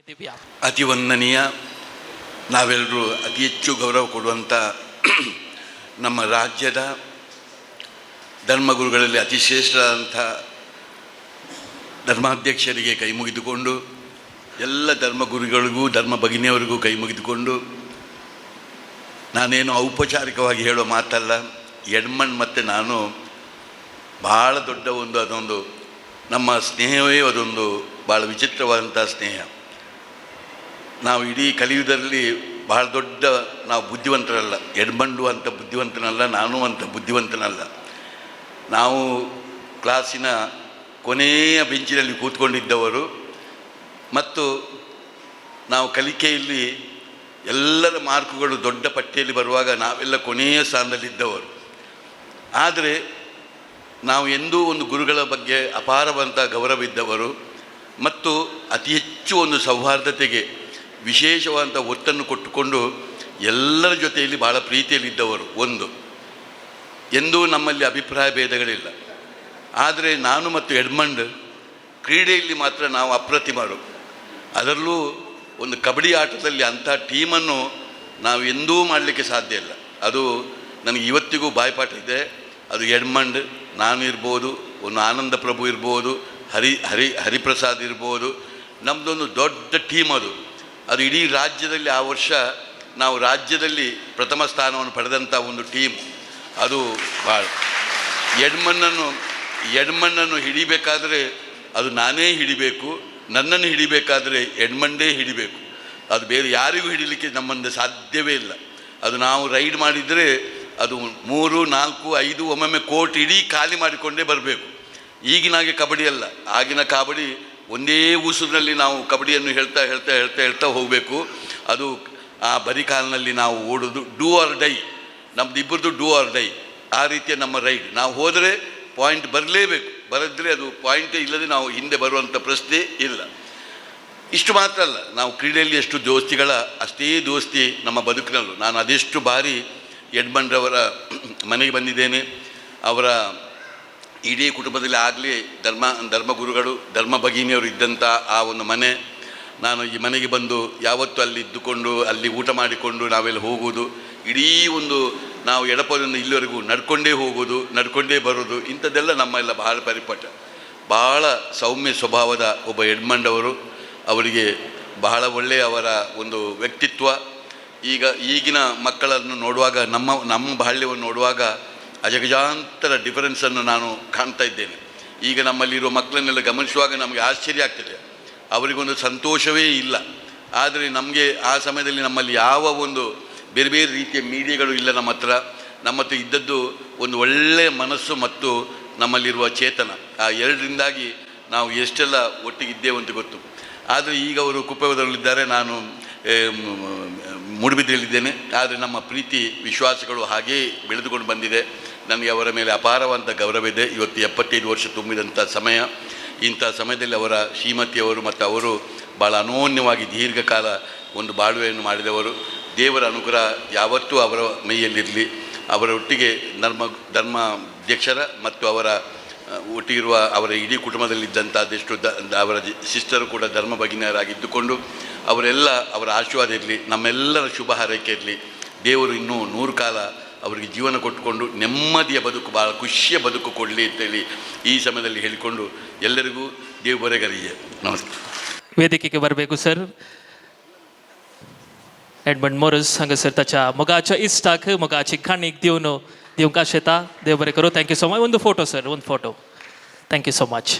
ದಿವ್ಯಾ. ಅತಿ ವಂದನೀಯ, ನಾವೆಲ್ಲರೂ ಅತಿ ಹೆಚ್ಚು ಗೌರವ ಕೊಡುವಂಥ ನಮ್ಮ ರಾಜ್ಯದ ಧರ್ಮಗುರುಗಳಲ್ಲಿ ಅತಿ ಶ್ರೇಷ್ಠರಾದಂಥ ಧರ್ಮಾಧ್ಯಕ್ಷರಿಗೆ ಕೈ ಮುಗಿದುಕೊಂಡು, ಎಲ್ಲ ಧರ್ಮಗುರುಗಳಿಗೂ ಧರ್ಮ ಭಗಿನಿಯವರಿಗೂ ಕೈ ಮುಗಿದುಕೊಂಡು, ನಾನೇನು ಔಪಚಾರಿಕವಾಗಿ ಹೇಳೋ ಮಾತಲ್ಲ, ಎಡ್ಮಂಡ್ ಮತ್ತು ನಾನು ಭಾಳ ದೊಡ್ಡ ಅದೊಂದು ನಮ್ಮ ಸ್ನೇಹವೇ ಅದೊಂದು ಭಾಳ ವಿಚಿತ್ರವಾದಂಥ ಸ್ನೇಹ. ನಾವು ಇಡೀ ಕಲಿಯುವುದರಲ್ಲಿ ಭಾಳ ದೊಡ್ಡ ನಾವು ಬುದ್ಧಿವಂತರಲ್ಲ. ಎಡ್ಮಂಡು ಅಂತ ಬುದ್ಧಿವಂತನಲ್ಲ, ನಾನು ಅಂತ ಬುದ್ಧಿವಂತನಲ್ಲ. ನಾವು ಕ್ಲಾಸಿನ ಕೊನೆಯ ಬೆಂಚಿನಲ್ಲಿ ಕೂತ್ಕೊಂಡಿದ್ದವರು ಮತ್ತು ನಾವು ಕಲಿಕೆಯಲ್ಲಿ ಎಲ್ಲರ ಮಾರ್ಕುಗಳು ದೊಡ್ಡ ಪಟ್ಟಿಯಲ್ಲಿ ಬರುವಾಗ ನಾವೆಲ್ಲ ಕೊನೆಯ ಸ್ಥಾನದಲ್ಲಿದ್ದವರು. ಆದರೆ ನಾವು ಎಂದೂ ಒಂದು ಗುರುಗಳ ಬಗ್ಗೆ ಅಪಾರವಂತ ಗೌರವಿದ್ದವರು ಮತ್ತು ಅತಿ ಹೆಚ್ಚು ಒಂದು ಸೌಹಾರ್ದತೆಗೆ ವಿಶೇಷವಾದಂಥ ಒತ್ತನ್ನು ಕೊಟ್ಟುಕೊಂಡು ಎಲ್ಲರ ಜೊತೆಯಲ್ಲಿ ಭಾಳ ಪ್ರೀತಿಯಲ್ಲಿದ್ದವರು. ಎಂದೂ ನಮ್ಮಲ್ಲಿ ಅಭಿಪ್ರಾಯ ಭೇದಗಳಿಲ್ಲ. ಆದರೆ ನಾನು ಮತ್ತು ಎಡ್ಮಂಡ್ ಕ್ರೀಡೆಯಲ್ಲಿ ಮಾತ್ರ ನಾವು ಅಪ್ರತಿಮರು. ಅದರಲ್ಲೂ ಒಂದು ಕಬಡ್ಡಿ ಆಟದಲ್ಲಿ ಅಂಥ ಟೀಮನ್ನು ನಾವು ಎಂದೂ ಮಾಡಲಿಕ್ಕೆ ಸಾಧ್ಯ ಇಲ್ಲ. ಅದು ನನಗೆ ಇವತ್ತಿಗೂ ಬಾಯ್ಪಾಠ ಇದೆ. ಅದು ಎಡ್ಮಂಡ್, ನಾನು ಇರ್ಬೋದು, ಒಂದು ಆನಂದ ಪ್ರಭು ಇರ್ಬೋದು, ಹರಿಪ್ರಸಾದ್ ಇರ್ಬೋದು. ನಮ್ಮದೊಂದು ದೊಡ್ಡ ಟೀಮ್ ಅದು ಇಡೀ ರಾಜ್ಯದಲ್ಲಿ ಆ ವರ್ಷ ನಾವು ರಾಜ್ಯದಲ್ಲಿ ಪ್ರಥಮ ಸ್ಥಾನವನ್ನು ಪಡೆದಂಥ ಒಂದು ಟೀಮ್. ಅದು ಭಾಳ ಎಡ್ಮಂಡನ್ನು ಹಿಡಿಬೇಕಾದರೆ ಅದು ನಾನೇ ಹಿಡಿಬೇಕು, ನನ್ನನ್ನು ಹಿಡಿಬೇಕಾದರೆ ಎಡ್ಮಂಡೇ ಹಿಡಿಬೇಕು. ಅದು ಬೇರೆ ಯಾರಿಗೂ ಹಿಡಿಲಿಕ್ಕೆ ನಮ್ಮಿಂದ ಸಾಧ್ಯವೇ ಇಲ್ಲ. ಅದು ನಾವು ರೈಡ್ ಮಾಡಿದರೆ ಅದು 3, 4, 5 ಒಮ್ಮೊಮ್ಮೆ ಕೋರ್ಟ್ ಇಡೀ ಖಾಲಿ ಮಾಡಿಕೊಂಡೇ ಬರಬೇಕು. ಈಗಿನ ಹಾಗೆ ಕಬಡ್ಡಿ ಅಲ್ಲ. ಆಗಿನ ಕಬಡ್ಡಿ ಒಂದೇ ಉಸಿರಿನಲ್ಲಿ ನಾವು ಕಬಡ್ಡಿಯನ್ನು ಹೇಳ್ತಾ ಹೋಗಬೇಕು. ಅದು ಆ ಬರಿ ಕಾಲಿನಲ್ಲಿ ನಾವು ಓಡೋದು, ಡೂ ಆರ್ ಡೈ. ನಮ್ಮದು ಇಬ್ಬರದು ಡೂ ಆರ್ ಡೈ. ಆ ರೀತಿಯ ನಮ್ಮ ರೈಡ್. ನಾವು ಹೋದರೆ ಪಾಯಿಂಟ್ ಬರಲೇಬೇಕು. ಬರದ್ರೆ ಅದು ಪಾಯಿಂಟೇ ಇಲ್ಲದೆ ನಾವು ಹಿಂದೆ ಬರುವಂಥ ಪ್ರಶ್ನೆ ಇಲ್ಲ. ಇಷ್ಟು ಮಾತ್ರ ಅಲ್ಲ, ನಾವು ಕ್ರೀಡೆಯಲ್ಲಿ ಎಷ್ಟು ದೋಸ್ತಿಗಳ ಅಷ್ಟೇ ದೋಸ್ತಿ ನಮ್ಮ ಬದುಕಿನಲ್ಲೂ. ನಾನು ಅದೆಷ್ಟು ಬಾರಿ ಎಡ್ಮಂಡ್ರವರ ಮನೆಗೆ ಬಂದಿದ್ದೇನೆ. ಅವರ ಇಡೀ ಕುಟುಂಬದಲ್ಲಿ ಆಗಲಿ ಧರ್ಮಗುರುಗಳು, ಧರ್ಮ ಭಗಿನಿಯವರು ಇದ್ದಂಥ ಆ ಒಂದು ಮನೆ. ನಾನು ಈ ಮನೆಗೆ ಬಂದು ಯಾವತ್ತೂ ಅಲ್ಲಿ ಇದ್ದುಕೊಂಡು ಅಲ್ಲಿ ಊಟ ಮಾಡಿಕೊಂಡು ನಾವೆಲ್ಲ ಹೋಗುವುದು. ಇಡೀ ನಾವು ಎಡಪದಿಂದ ಇಲ್ಲಿವರೆಗೂ ನಡ್ಕೊಂಡೇ ಹೋಗೋದು, ನಡ್ಕೊಂಡೇ ಬರೋದು. ಇಂಥದ್ದೆಲ್ಲ ನಮ್ಮೆಲ್ಲ ಬಹಳ ಪರಿಪಟ. ಭಾಳ ಸೌಮ್ಯ ಸ್ವಭಾವದ ಒಬ್ಬ ಎಡ್ಮಂಡ್ ಅವರು. ಅವರಿಗೆ ಬಹಳ ಒಳ್ಳೆಯ ಅವರ ಒಂದು ವ್ಯಕ್ತಿತ್ವ. ಈಗಿನ ಮಕ್ಕಳನ್ನು ನೋಡುವಾಗ, ನಮ್ಮ ಬಾಲ್ಯವನ್ನು ನೋಡುವಾಗ ಅಜಗಜಾಂತರ ಡಿಫರೆನ್ಸನ್ನು ನಾನು ಕಾಣ್ತಾ ಇದ್ದೇನೆ. ಈಗ ನಮ್ಮಲ್ಲಿರುವ ಮಕ್ಕಳನ್ನೆಲ್ಲ ಗಮನಿಸುವಾಗ ನಮಗೆ ಆಶ್ಚರ್ಯ ಆಗ್ತದೆ. ಅವರಿಗೊಂದು ಸಂತೋಷವೇ ಇಲ್ಲ. ಆದರೆ ನಮಗೆ ಆ ಸಮಯದಲ್ಲಿ ನಮ್ಮಲ್ಲಿ ಯಾವ ಒಂದು ಬೇರೆ ಬೇರೆ ರೀತಿಯ ಮೀಡಿಯಾಗಳು ಇಲ್ಲ ನಮ್ಮ ಹತ್ರ ಇದ್ದದ್ದು ಒಂದು ಒಳ್ಳೆಯ ಮನಸ್ಸು ಮತ್ತು ನಮ್ಮಲ್ಲಿರುವ ಚೇತನ. ಆ ಎರಡರಿಂದಾಗಿ ನಾವು ಎಷ್ಟೆಲ್ಲ ಒಟ್ಟಿಗಿದ್ದೇವೆ ಅಂತ ಗೊತ್ತು. ಆದರೆ ಈಗ ಅವರು ಕುಪ್ಪೆದಲ್ಲಿದ್ದಾರೆ, ನಾನು ಮೂಡುಬಿದ್ರೆಯಲ್ಲಿದ್ದೇನೆ. ಆದರೆ ನಮ್ಮ ಪ್ರೀತಿ ವಿಶ್ವಾಸಗಳು ಹಾಗೇ ಬೆಳೆದುಕೊಂಡು ಬಂದಿದೆ. ನನಗೆ ಅವರ ಮೇಲೆ ಅಪಾರವಂತ ಗೌರವವಿದೆ. ಇವತ್ತು 75 ವರ್ಷ ತುಂಬಿದಂಥ ಸಮಯ. ಇಂಥ ಸಮಯದಲ್ಲಿ ಅವರ ಶ್ರೀಮತಿಯವರು ಮತ್ತು ಅವರು ಭಾಳ ಅನೋನ್ಯವಾಗಿ ದೀರ್ಘಕಾಲ ಒಂದು ಬಾಳ್ವೆಯನ್ನು ಮಾಡಿದವರು. ದೇವರ ಅನುಗ್ರಹ ಯಾವತ್ತೂ ಅವರ ಮೈಯಲ್ಲಿರಲಿ. ಅವರ ಒಟ್ಟಿಗೆ ಧರ್ಮಾಧ್ಯಕ್ಷರ ಮತ್ತು ಅವರ ಒಟ್ಟಿಗಿರುವ ಅವರ ಇಡೀ ಕುಟುಂಬದಲ್ಲಿದ್ದಂಥ ಅದೆಷ್ಟು ಅವರ ಸಿಸ್ಟರು ಕೂಡ ಧರ್ಮ ಭಗಿನಿಯರಾಗಿದ್ದುಕೊಂಡು ಅವರೆಲ್ಲ ಅವರ ಆಶೀರ್ವಾದ ಇರಲಿ, ನಮ್ಮೆಲ್ಲರ ಶುಭ ಹಾರೈಕೆ ಇರಲಿ. ದೇವರು ಇನ್ನೂ 100 ಕಾಲ ಅವರಿಗೆ ಜೀವನ ಕೊಟ್ಟುಕೊಂಡು ನೆಮ್ಮದಿಯ ಬದುಕು, ಭಾಳ ಖುಷಿಯ ಬದುಕು ಕೊಡಲಿ ಅಂತೇಳಿ ಈ ಸಮಯದಲ್ಲಿ ಹೇಳಿಕೊಂಡು ಎಲ್ಲರಿಗೂ ದೇವ ಬರೆಗರಿಗೆ ನಮಸ್ಕಾರ. ವೇದಿಕೆಗೆ ಬರಬೇಕು ಸರ್. एडमंड मोरस हांगासर ताच्या मोगाच्या इश्टाक मोगाची खाणीक दिवंक आशेता. देव बरें करूं. Thank you so much. ಒಂದು ಫೋಟೋ ಸರ್, ಒಂದು photo. Thank you so much.